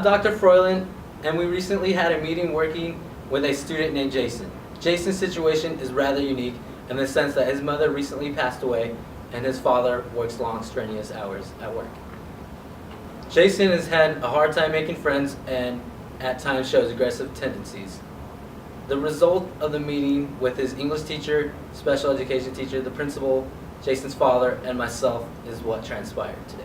Dr. Froyland, and we recently had a meeting working with a student named Jason. Jason's situation is rather unique in the sense that his mother recently passed away and his father works long, strenuous hours at work. Jason has had a hard time making friends and at times shows aggressive tendencies. The result of the meeting with his English teacher, special education teacher, the principal, Jason's father, and myself is what transpired today.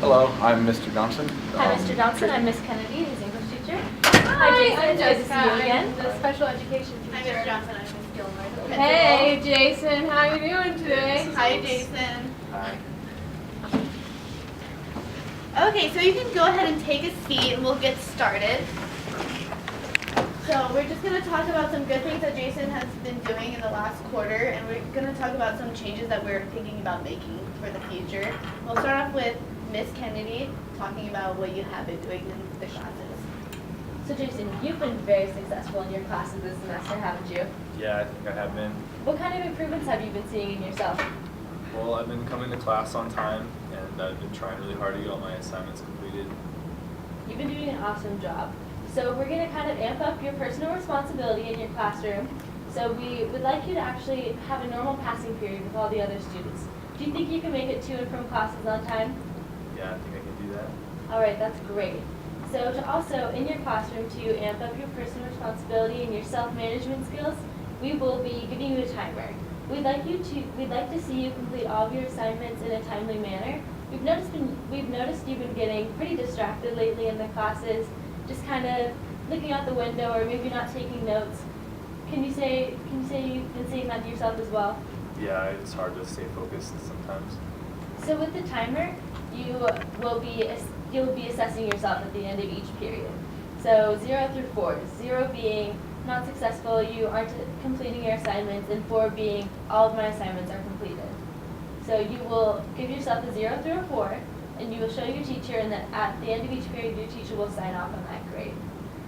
Hello, I'm Mr. Johnson. Hi, Mr. Johnson. I'm Miss Kennedy, his English teacher. Hi, Jason. I'm Good to Jessica. see you again. I'm the special education teacher. Hi, Miss Johnson. I'm Miss Gilmore. Hey, Jason. How you doing today? Hi, Jason. Hi. Okay, so you can go ahead and take a seat and we'll get started. So we're just going to talk about some good things that Jason has been doing in the last quarter, and we're going to talk about some changes that we're thinking about making for the future. We'll start off with Miss Kennedy talking about what you have been doing in the classes. So, Jason, you've been very successful in your classes this semester, haven't you? Yeah, I think I have been. What kind of improvements have you been seeing in yourself? Well, I've been coming to class on time, and I've been trying really hard to get all my assignments completed. You've been doing an awesome job. So we're going to kind of amp up your personal responsibility in your classroom. So we would like you to actually have a normal passing period with all the other students. Do you think you can make it to and from classes on time? Yeah, I think I can do that. All right, that's great. So to also, in your classroom, to amp up your personal responsibility and your self-management skills, we will be giving you a timer. We'd like to see you complete all of your assignments in a timely manner. We've noticed you've been getting pretty distracted lately in the classes, just kind of looking out the window or maybe not taking notes. Can you say you've been seeing that to yourself as well? Yeah, it's hard to stay focused sometimes. So with the timer, you'll be assessing yourself at the end of each period. So 0 through 4, 0 being not successful, you aren't completing your assignments, and 4 being all of my assignments are completed. So you will give yourself a 0 through a 4, and you will show your teacher, and then at the end of each period, your teacher will sign off on that grade.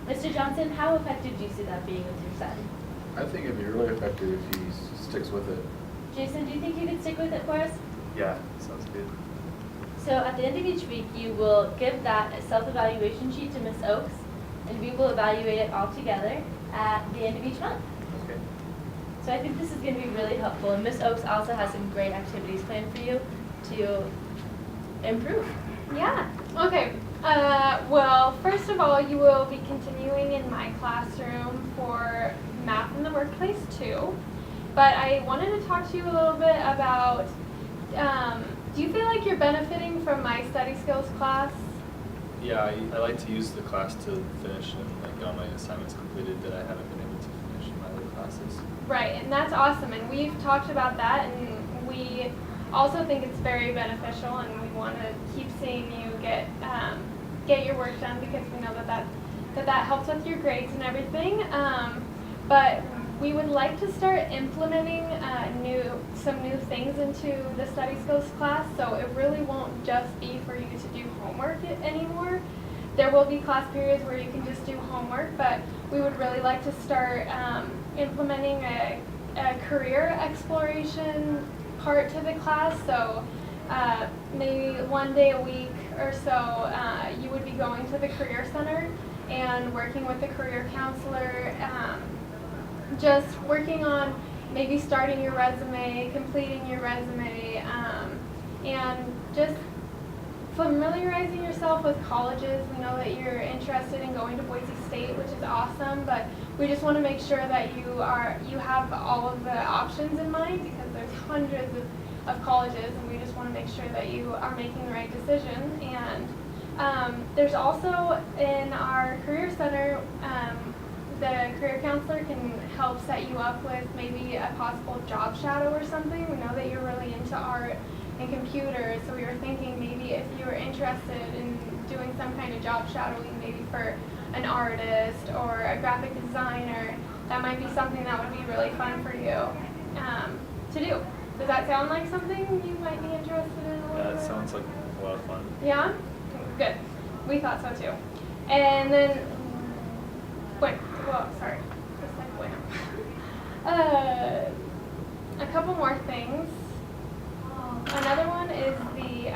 Mr. Johnson, how effective do you see that being with your son? I think it'd be really effective if he sticks with it. Jason, do you think you could stick with it for us? Yeah, sounds good. So at the end of each week, you will give that self-evaluation sheet to Miss Oakes, and we will evaluate it all together at the end of each month. Okay. So I think this is going to be really helpful, and Miss Oakes also has some great activities planned for you to improve. Yeah. Okay. Well, first of all, you will be continuing in my classroom for math in the workplace too. But I wanted to talk to you a little bit about, do you feel like you're benefiting from my study skills class? Yeah, I like to use the class to finish and get all my assignments completed that I haven't been able to finish in my other classes. Right, and that's awesome, and we've talked about that, and we also think it's very beneficial, and we want to keep seeing you get your work done, because we know that helps with your grades and everything. But we would like to start implementing some new things into the study skills class, so it really won't just be for you to do homework anymore. There will be class periods where you can just do homework, but we would really like to start implementing a career exploration part to the class. So maybe one day a week or so, you would be going to the career center and working with the career counselor, just working on maybe starting your resume, completing your resume, and just familiarizing yourself with colleges. We know that you're interested in going to Boise State, which is awesome, but we just want to make sure that you have all of the options in mind, because there's hundreds of colleges, and we just want to make sure that you are making the right decision. And there's also in our career center, the career counselor can help set you up with maybe a possible job shadow or something. We know that you're really into art and computers, so we were thinking maybe if you were interested in doing some kind of job shadowing, maybe for an artist or a graphic designer, that might be something that would be really fun for you to do. Does that sound like something you might be interested in? Yeah, it sounds like a lot of fun. Yeah? Good. We thought so too. And then, just like wham. A couple more things. another one is the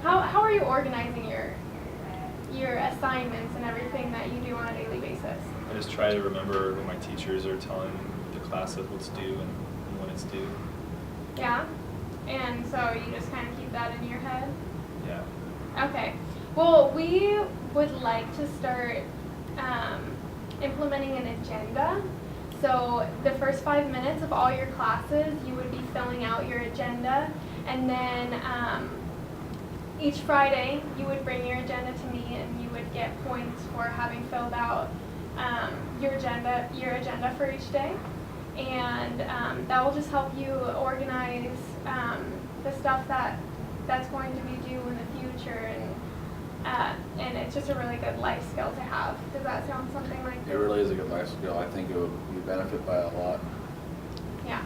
how are you organizing your assignments and everything that you do on a daily basis? I just try to remember when my teachers are telling the class of what's due and when it's due. Yeah? And so you just kind of keep that in your head? Yeah. Okay. Well, we would like to start implementing an agenda. So the first 5 minutes of all your classes, you would be filling out your agenda, and then each Friday you would bring your agenda to me, and you would get points for having filled out your agenda for each day, and that will just help you organize the stuff that's going to be due in the future, and it's just a really good life skill to have. Does that sound something like It really is a good life skill. I think it would you benefit by a lot. Yeah.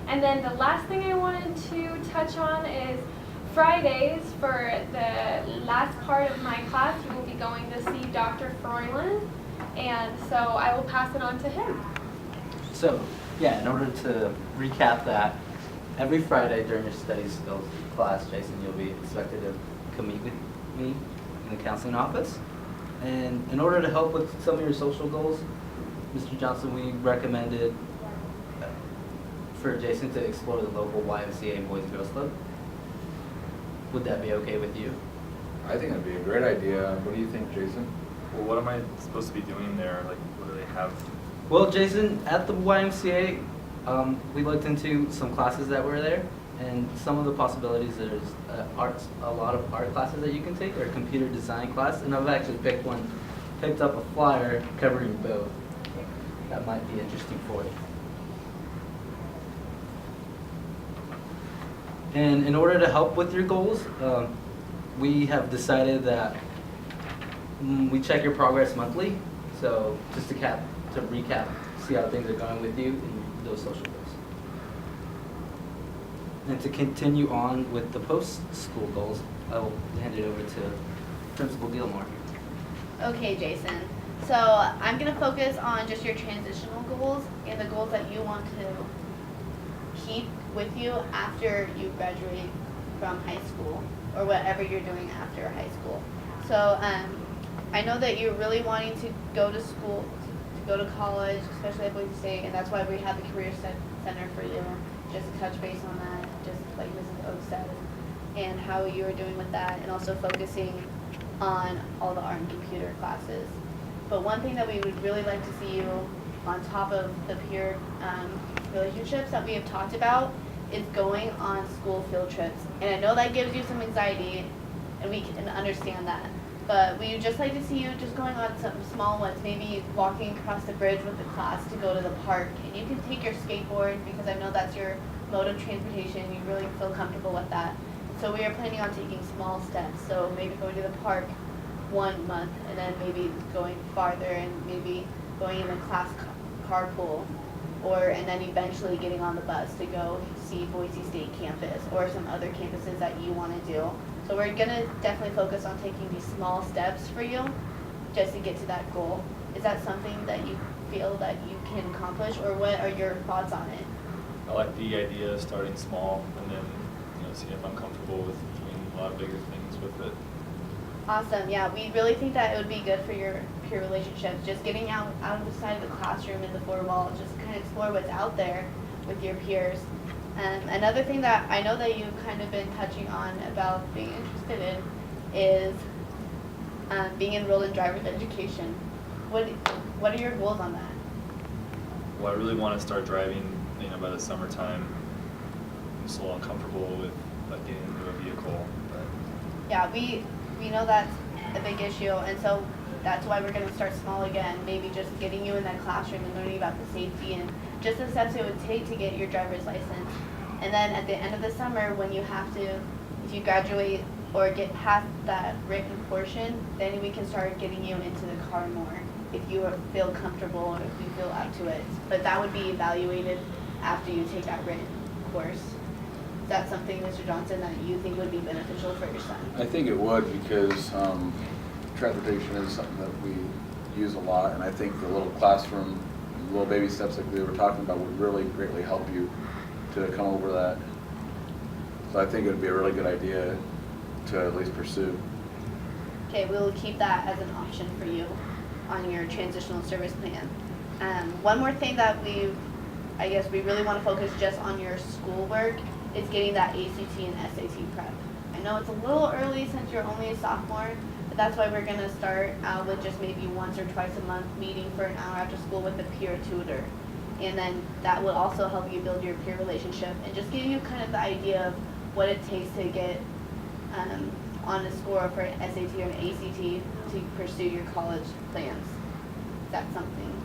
And then the last thing I wanted to touch on is Fridays. For the last part of my class, you will be going to see Dr. Froyland, and so I will pass it on to him. So, yeah, in order to recap that, every Friday during your study skills class, Jason, you'll be expected to come meet with me in the counseling office. And in order to help with some of your social goals, Mr. Johnson, we recommended for Jason to explore the local YMCA Boys and Girls Club. Would that be okay with you? I think that'd be a great idea. What do you think, Jason? Well, what am I supposed to be doing there? Like, what do they have? Well, Jason, at the YMCA, we looked into some classes that were there, and some of the possibilities, there's a lot of art classes that you can take, or a computer design class, and I've actually picked up a flyer covering both. That might be interesting for you. And in order to help with your goals, we have decided that we check your progress monthly. So just to recap, see how things are going with you in those social goals. And to continue on with the post-school goals, I will hand it over to Principal Gilmore. Okay, Jason. So I'm going to focus on just your transitional goals and the goals that you want to keep with you after you graduate from high school, or whatever you're doing after high school. So I know that you're really wanting to go to school, to go to college, especially at Boise State, and that's why we have the Career Center for you, just to touch base on that, just like Mrs. Oak said, and how you are doing with that, and also focusing on all the art and computer classes. But one thing that we would really like to see you on top of the peer relationships that we have talked about is going on school field trips. And I know that gives you some anxiety, and we can understand that. But we would just like to see you just going on some small ones, maybe walking across the bridge with the class to go to the park. And you can take your skateboard, because I know that's your mode of transportation. You really feel comfortable with that. So we are planning on taking small steps. So maybe going to the park 1 month, and then maybe going farther, and maybe going in a class carpool, and then eventually getting on the bus to go see Boise State campus or some other campuses that you want to do. So we're going to definitely focus on taking these small steps for you just to get to that goal. Is that something that you feel that you can accomplish, or what are your thoughts on it? I like the idea of starting small and then, seeing if I'm comfortable with doing a lot of bigger things with it. Awesome. Yeah, we really think that it would be good for your peer relationships, just getting out of the side of the classroom in the four walls, just kind of explore what's out there with your peers. Another thing that I know that you've kind of been touching on about being interested in is being enrolled in driver's education. What are your goals on that? Well, I really want to start driving, by the summertime. I'm still uncomfortable with getting into a vehicle. But Yeah, we know that's a big issue, and so that's why we're going to start small again, maybe just getting you in that classroom and learning about the safety and just the steps it would take to get your driver's license. And then at the end of the summer, when you have to, if you graduate or get past that written portion, then we can start getting you into the car more if you feel comfortable or if you feel up to it. But that would be evaluated after you take that written course. Is that something, Mr. Johnson, that you think would be beneficial for your son? I think it would, because transportation is something that we use a lot, and I think the little classroom, little baby steps like we were talking about would really greatly help you to come over that. So I think it would be a really good idea to at least pursue. Okay, we'll keep that as an option for you on your transitional service plan. One more thing that I guess we really want to focus just on your schoolwork is getting that ACT and SAT prep. I know it's a little early since you're only a sophomore, but that's why we're going to start out with just maybe once or twice a month meeting for an hour after school with a peer tutor. And then that will also help you build your peer relationship and just give you kind of the idea of what it takes to get on a score for an SAT or an ACT to pursue your college plans. Is that something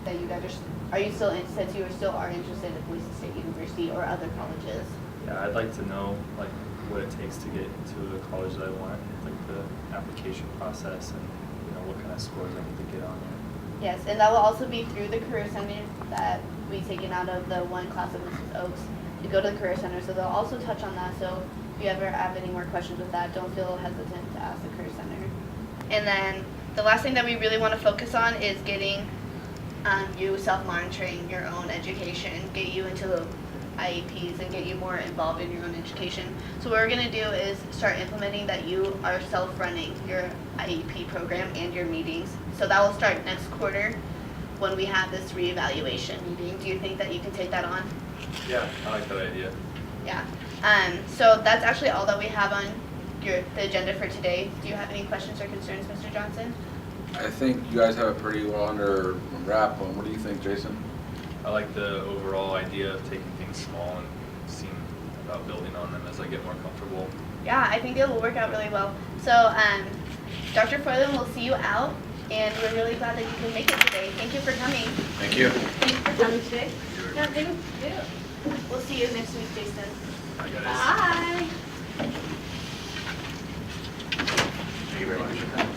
that you guys are you still, since you still are interested in Boise State University or other colleges? Yeah, I'd like to know like what it takes to get into the college that I want, like the application process and what kind of scores I need to get on there. Yes, and that will also be through the Career Center that we taken out of the one class of Mrs. Oaks to go to the Career Center. So they'll also touch on that. So if you ever have any more questions with that, don't feel hesitant to ask the Career Center. And then the last thing that we really want to focus on is getting you self-monitoring your own education, get you into the IEPs and get you more involved in your own education. So what we're going to do is start implementing that you are self-running your IEP program and your meetings. So that will start next quarter when we have this reevaluation meeting. Do you think that you can take that on? Yeah, I like that idea. Yeah. So that's actually all that we have on the agenda for today. Do you have any questions or concerns, Mr. Johnson? I think you guys have it pretty well under wrap. What do you think, Jason? I like the overall idea of taking things small and seeing about building on them as I get more comfortable. Yeah, I think it will work out really well. So Dr. Foylan will see you out, and we're really glad that you can make it today. Thank you for coming. Thank you. Thanks for coming today. No, thank you. We'll see you next week, Jason. I guess. Bye. Thank you very much.